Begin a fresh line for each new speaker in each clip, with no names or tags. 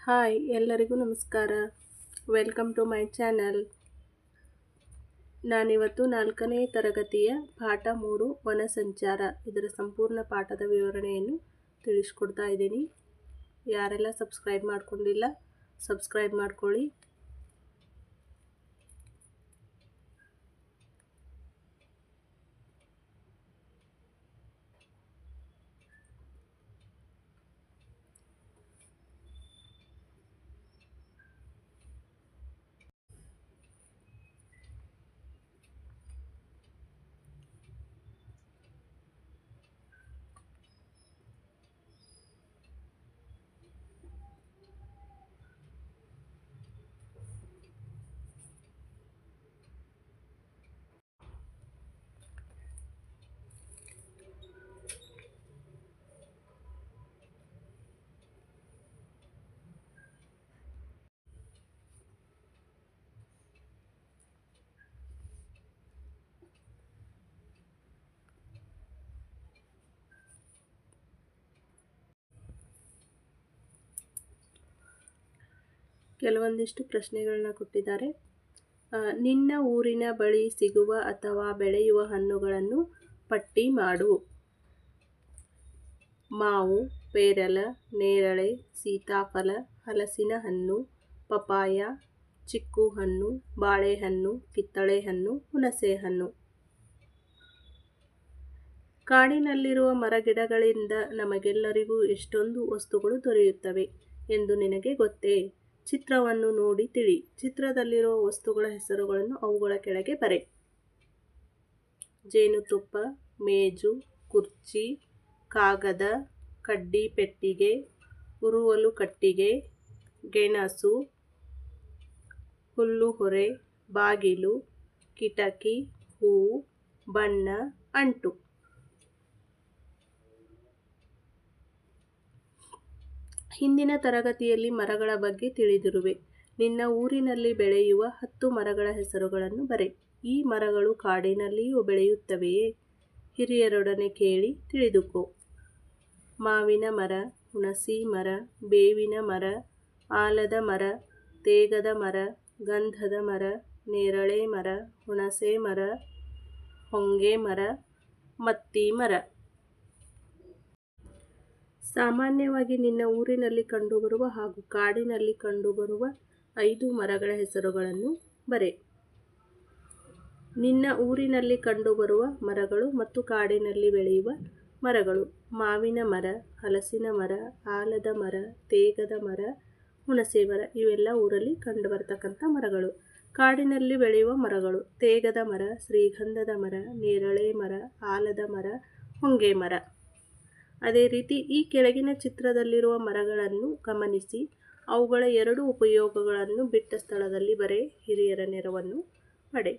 Hi ಎಲ್ಲರಿಗೂ ನಮಸ್ಕಾರ. Welcome to my channel. ನಾನಿವತ್ತು 4ನೇ ತರಗತಿಯ ಪಾಠ 3 ವನ ಸಂಚಾರ ಇದರ ಸಂಪೂರ್ಣ ಪಾಠದ ವಿವರಣೆಯನ್ನು ತಿಳಿಸ್ಕೊಡ್ತಾ ಇದ್ದೀನಿ. ಯಾರೆಲ್ಲ ಸಬ್ಸ್ಕ್ರೈಬ್ ಮಾಡ್ಕೊಂಡಿಲ್ಲ ಸಬ್ಸ್ಕ್ರೈಬ್ ಮಾಡ್ಕೊಳ್ಳಿ. ಕೆಲವೊಂದಿಷ್ಟು ಪ್ರಶ್ನೆಗಳನ್ನ ಕೊಟ್ಟಿದ್ದಾರೆ. ನಿನ್ನ ಊರಿನ ಬಳಿ ಸಿಗುವ ಅಥವಾ ಬೆಳೆಯುವ ಹಣ್ಣುಗಳನ್ನು ಪಟ್ಟಿ ಮಾಡು. ಮಾವು, ಪೇರಲ, ನೇರಳೆ, ಸೀತಾಫಲ, ಹಲಸಿನ ಹಣ್ಣು, ಪಪಾಯ, ಚಿಕ್ಕು ಹಣ್ಣು, ಬಾಳೆಹಣ್ಣು, ಕಿತ್ತಳೆ ಹಣ್ಣು, ಹುಣಸೆ ಹಣ್ಣು. ಕಾಡಿನಲ್ಲಿರುವ ಮರಗಿಡಗಳಿಂದ ನಮಗೆಲ್ಲರಿಗೂ ಎಷ್ಟೊಂದು ವಸ್ತುಗಳು ದೊರೆಯುತ್ತವೆ ಎಂದು ನಿನಗೆ ಗೊತ್ತೇ? ಚಿತ್ರವನ್ನು ನೋಡಿ ತಿಳಿ. ಚಿತ್ರದಲ್ಲಿರುವ ವಸ್ತುಗಳ ಹೆಸರುಗಳನ್ನು ಅವುಗಳ ಕೆಳಗೆ ಬರೆ. ಜೇನುತುಪ್ಪ, ಮೇಜು, ಕುರ್ಚಿ, ಕಾಗದ, ಕಡ್ಡಿ ಪೆಟ್ಟಿಗೆ, ಉರುವಲು ಕಟ್ಟಿಗೆ, ಗೆಣಸು, ಹುಲ್ಲು ಹೊರೆ, ಬಾಗಿಲು, ಕಿಟಕಿ, ಹೂವು, ಬಣ್ಣ, ಅಂಟು. ಹಿಂದಿನ ತರಗತಿಯಲ್ಲಿ ಮರಗಳ ಬಗ್ಗೆ ತಿಳಿದಿರುವೆ. ನಿನ್ನ ಊರಿನಲ್ಲಿ ಬೆಳೆಯುವ 10 ಮರಗಳ ಹೆಸರುಗಳನ್ನು ಬರೆ. ಈ ಮರಗಳು ಕಾಡಿನಲ್ಲಿಯೂ ಬೆಳೆಯುತ್ತವೆಯೇ? ಹಿರಿಯರೊಡನೆ ಕೇಳಿ ತಿಳಿದುಕೋ. ಮಾವಿನ ಮರ, ಹುಣಸಿ ಮರ, ಬೇವಿನ ಮರ, ಆಲದ ಮರ, ತೇಗದ ಮರ, ಗಂಧದ ಮರ, ನೇರಳೆ ಮರ, ಹುಣಸೆ ಮರ, ಹೊಂಗೆ ಮರ, ಮತ್ತಿ ಮರ. ಸಾಮಾನ್ಯವಾಗಿ ನಿನ್ನ ಊರಿನಲ್ಲಿ ಕಂಡುಬರುವ ಹಾಗೂ ಕಾಡಿನಲ್ಲಿ ಕಂಡುಬರುವ 5 ಮರಗಳ ಹೆಸರುಗಳನ್ನು ಬರೆ. ನಿನ್ನ ಊರಿನಲ್ಲಿ ಕಂಡುಬರುವ ಮರಗಳು ಮತ್ತು ಕಾಡಿನಲ್ಲಿ ಬೆಳೆಯುವ ಮರಗಳು. ಮಾವಿನ ಮರ, ಹಲಸಿನ ಮರ, ಆಲದ ಮರ, ತೇಗದ ಮರ, ಹುಣಸೆ ಮರ ಇವೆಲ್ಲ ಊರಲ್ಲಿ ಕಂಡುಬರ್ತಕ್ಕಂಥ ಮರಗಳು. ಕಾಡಿನಲ್ಲಿ ಬೆಳೆಯುವ ಮರಗಳು: ತೇಗದ ಮರ, ಶ್ರೀಗಂಧದ ಮರ, ನೇರಳೆ ಮರ, ಆಲದ ಮರ, ಹೊಂಗೆ ಮರ. ಅದೇ ರೀತಿ ಈ ಕೆಳಗಿನ ಚಿತ್ರದಲ್ಲಿರುವ ಮರಗಳನ್ನು ಗಮನಿಸಿ ಅವುಗಳ 2 ಉಪಯೋಗಗಳನ್ನು ಬಿಟ್ಟ ಸ್ಥಳದಲ್ಲಿ ಬರೆ. ಹಿರಿಯರ ನೆರವನ್ನು ಪಡೆ.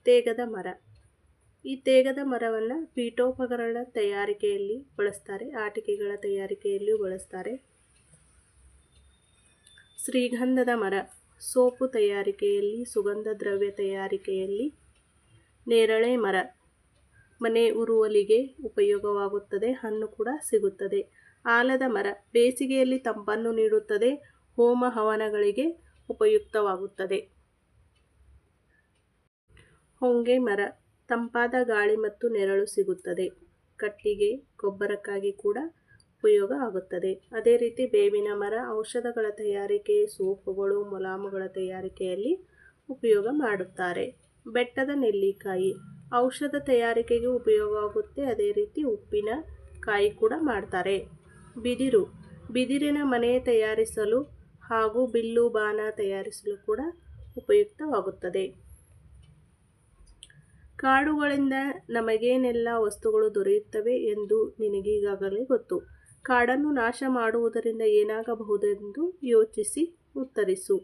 ತೇಗದ ಮರ. ಈ ತೇಗದ ಮರವನ್ನು ಪೀಠೋಪಕರಣ ತಯಾರಿಕೆಯಲ್ಲಿ ಬಳಸ್ತಾರೆ, ಆಟಿಕೆಗಳ ತಯಾರಿಕೆಯಲ್ಲಿಯೂ ಬಳಸ್ತಾರೆ. ಶ್ರೀಗಂಧದ ಮರ ಸೋಪು ತಯಾರಿಕೆಯಲ್ಲಿ, ಸುಗಂಧ ದ್ರವ್ಯ ತಯಾರಿಕೆಯಲ್ಲಿ. ನೇರಳೆ ಮರ ಮನೆ ಉರುವಲಿಗೆ ಉಪಯೋಗವಾಗುತ್ತದೆ, ಹಣ್ಣು ಕೂಡ ಸಿಗುತ್ತದೆ. ಆಲದ ಮರ ಬೇಸಿಗೆಯಲ್ಲಿ ತಂಪನ್ನು ನೀಡುತ್ತದೆ, ಹೋಮ ಹವನಗಳಿಗೆ ಉಪಯುಕ್ತವಾಗುತ್ತದೆ. ಹೊಂಗೆ ಮರ ತಂಪಾದ ಗಾಳಿ ಮತ್ತು ನೆರಳು ಸಿಗುತ್ತದೆ, ಕಟ್ಟಿಗೆ ಗೊಬ್ಬರಕ್ಕಾಗಿ ಕೂಡ ಉಪಯೋಗ ಆಗುತ್ತದೆ. ಅದೇ ರೀತಿ ಬೇವಿನ ಮರ ಔಷಧಗಳ ತಯಾರಿಕೆ, ಸೋಪುಗಳು, ಮುಲಾಮುಗಳ ತಯಾರಿಕೆಯಲ್ಲಿ ಉಪಯೋಗ ಮಾಡುತ್ತಾರೆ. ಬೆಟ್ಟದ ನೆಲ್ಲಿಕಾಯಿ ಔಷಧ ತಯಾರಿಕೆಗೆ ಉಪಯೋಗವಾಗುತ್ತೆ, ಅದೇ ರೀತಿ ಉಪ್ಪಿನ ಕಾಯಿ ಕೂಡ ಮಾಡ್ತಾರೆ. ಬಿದಿರು ಬಿದಿರಿನ ಮನೆ ತಯಾರಿಸಲು ಹಾಗೂ ಬಿಲ್ಲು ಬಾಣ ತಯಾರಿಸಲು ಕೂಡ ಉಪಯುಕ್ತವಾಗುತ್ತದೆ. ಕಾಡುಗಳಿಂದ ನಮಗೇನೆಲ್ಲ ವಸ್ತುಗಳು ದೊರೆಯುತ್ತವೆ ಎಂದು ನಿನಗೀಗಾಗಲೇ ಗೊತ್ತು. ಕಾಡನ್ನು ನಾಶ ಮಾಡುವುದರಿಂದ ಏನಾಗಬಹುದೆಂದು ಯೋಚಿಸಿ ಉತ್ತರಿಸು.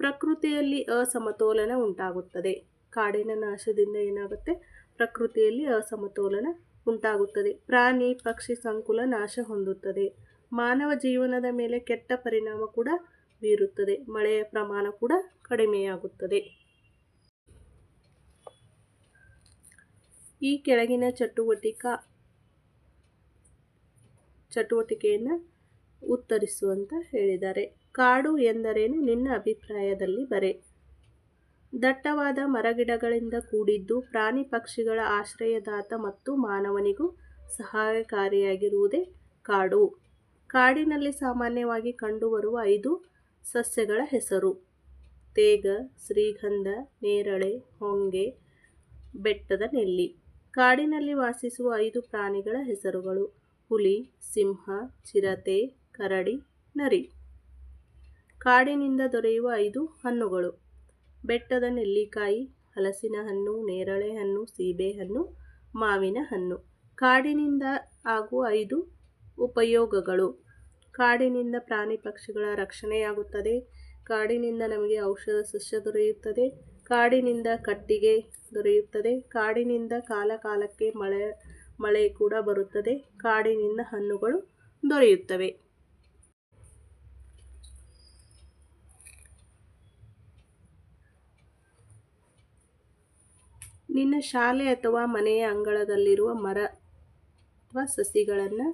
ಪ್ರಕೃತಿಯಲ್ಲಿ ಅಸಮತೋಲನ ಉಂಟಾಗುತ್ತದೆ. ಕಾಡಿನ ನಾಶದಿಂದ ಏನಾಗುತ್ತೆ? ಪ್ರಕೃತಿಯಲ್ಲಿ ಅಸಮತೋಲನ ಉಂಟಾಗುತ್ತದೆ. ಪ್ರಾಣಿ ಪಕ್ಷಿ ಸಂಕುಲ ನಾಶ ಹೊಂದುತ್ತದೆ. ಮಾನವ ಜೀವನದ ಮೇಲೆ ಕೆಟ್ಟ ಪರಿಣಾಮ ಕೂಡ ಬೀರುತ್ತದೆ. ಮಳೆಯ ಪ್ರಮಾಣ ಕೂಡ ಕಡಿಮೆಯಾಗುತ್ತದೆ. ಈ ಕೆಳಗಿನ ಚಟುವಟಿಕೆಯನ್ನು ಉತ್ತರಿಸು ಅಂತ ಹೇಳಿದ್ದಾರೆ. ಕಾಡು ಎಂದರೇನು ನಿನ್ನ ಅಭಿಪ್ರಾಯದಲ್ಲಿ ಬರೆ. ದಟ್ಟವಾದ ಮರಗಿಡಗಳಿಂದ ಕೂಡಿದ್ದು ಪ್ರಾಣಿ ಪಕ್ಷಿಗಳ ಆಶ್ರಯದಾತ ಮತ್ತು ಮಾನವನಿಗೂ ಸಹಾಯಕಾರಿಯಾಗಿರುವುದೇ ಕಾಡು. ಕಾಡಿನಲ್ಲಿ ಸಾಮಾನ್ಯವಾಗಿ ಕಂಡುಬರುವ 5 ಸಸ್ಯಗಳ ಹೆಸರು: ತೇಗ, ಶ್ರೀಗಂಧ, ನೇರಳೆ, ಹೊಂಗೆ, ಬೆಟ್ಟದ ನೆಲ್ಲಿ. ಕಾಡಿನಲ್ಲಿ ವಾಸಿಸುವ 5 ಪ್ರಾಣಿಗಳ ಹೆಸರುಗಳು: ಹುಲಿ, ಸಿಂಹ, ಚಿರತೆ, ಕರಡಿ, ನರಿ. ಕಾಡಿನಿಂದ ದೊರೆಯುವ 5 ಹಣ್ಣುಗಳು: ಬೆಟ್ಟದ ನೆಲ್ಲಿಕಾಯಿ, ಹಲಸಿನ ಹಣ್ಣು, ನೇರಳೆ ಹಣ್ಣು, ಸೀಬೆಹಣ್ಣು, ಮಾವಿನ ಹಣ್ಣು. ಕಾಡಿನಿಂದ ಆಗುವ 5 ಉಪಯೋಗಗಳು: ಕಾಡಿನಿಂದ ಪ್ರಾಣಿ ಪಕ್ಷಿಗಳ ರಕ್ಷಣೆಯಾಗುತ್ತದೆ, ಕಾಡಿನಿಂದ ನಮಗೆ ಔಷಧ ಸಸ್ಯ ದೊರೆಯುತ್ತದೆ, ಕಾಡಿನಿಂದ ಕಟ್ಟಿಗೆ ದೊರೆಯುತ್ತದೆ, ಕಾಡಿನಿಂದ ಕಾಲಕಾಲಕ್ಕೆ ಮಳೆ ಕೂಡ ಬರುತ್ತದೆ, ಕಾಡಿನಿಂದ ಹಣ್ಣುಗಳು ದೊರೆಯುತ್ತವೆ. ನಿನ್ನ ಶಾಲೆ ಅಥವಾ ಮನೆಯ ಅಂಗಳದಲ್ಲಿರುವ ಮರ ಅಥವಾ ಸಸಿಗಳನ್ನು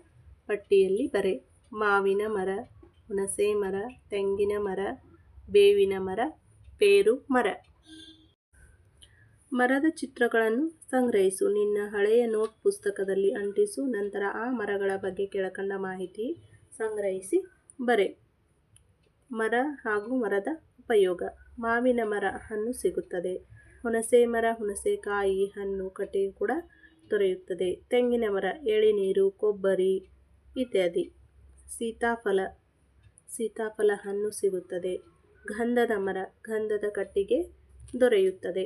ಪಟ್ಟಿಯಲ್ಲಿ ಬರೆ. ಮಾವಿನ ಮರ, ಹುಣಸೆ ಮರ, ತೆಂಗಿನ ಮರ, ಬೇವಿನ ಮರ, ಪೇರು ಮರ. ಮರದ ಚಿತ್ರಗಳನ್ನು ಸಂಗ್ರಹಿಸು. ನಿನ್ನ ಹಳೆಯ ನೋಟ್ ಪುಸ್ತಕದಲ್ಲಿ ಅಂಟಿಸು. ನಂತರ ಆ ಮರಗಳ ಬಗ್ಗೆ ಕೆಳಕಂಡ ಮಾಹಿತಿ ಸಂಗ್ರಹಿಸಿ ಬರೆ. ಮರ ಹಾಗೂ ಮರದ ಉಪಯೋಗ: ಮಾವಿನ ಮರ ಹಣ್ಣು ಸಿಗುತ್ತದೆ. ಹುಣಸೆ ಮರ ಹುಣಸೆಕಾಯಿ, ಹಣ್ಣು, ಕಟ್ಟಿಗೆ ಕೂಡ ದೊರೆಯುತ್ತದೆ. ತೆಂಗಿನ ಮರ ಎಳೆನೀರು, ಕೊಬ್ಬರಿ ಇತ್ಯಾದಿ. ಸೀತಾಫಲ ಹಣ್ಣು ಸಿಗುತ್ತದೆ. ಗಂಧದ ಮರ ಗಂಧದ ಕಟ್ಟಿಗೆ ದೊರೆಯುತ್ತದೆ.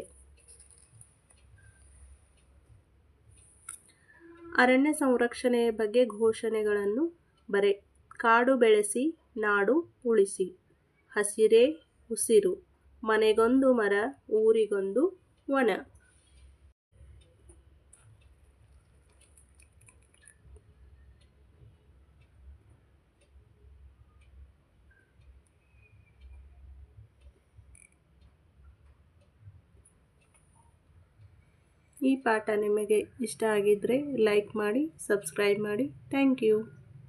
ಅರಣ್ಯ ಸಂರಕ್ಷಣೆಯ ಬಗ್ಗೆ ಘೋಷಣೆಗಳನ್ನು ಬರೆ. ಕಾಡು ಬೆಳೆಸಿ ನಾಡು ಉಳಿಸಿ. ಹಸಿರೇ ಉಸಿರು. ಮನೆಗೊಂದು ಮರ, ಊರಿಗೊಂದು ವನ. ಈ ಪಾಠ ನಿಮಗೆ ಇಷ್ಟ ಆಗಿದ್ದರೆ ಲೈಕ್ ಮಾಡಿ, ಸಬ್ಸ್ಕ್ರೈಬ್ ಮಾಡಿ. Thank you.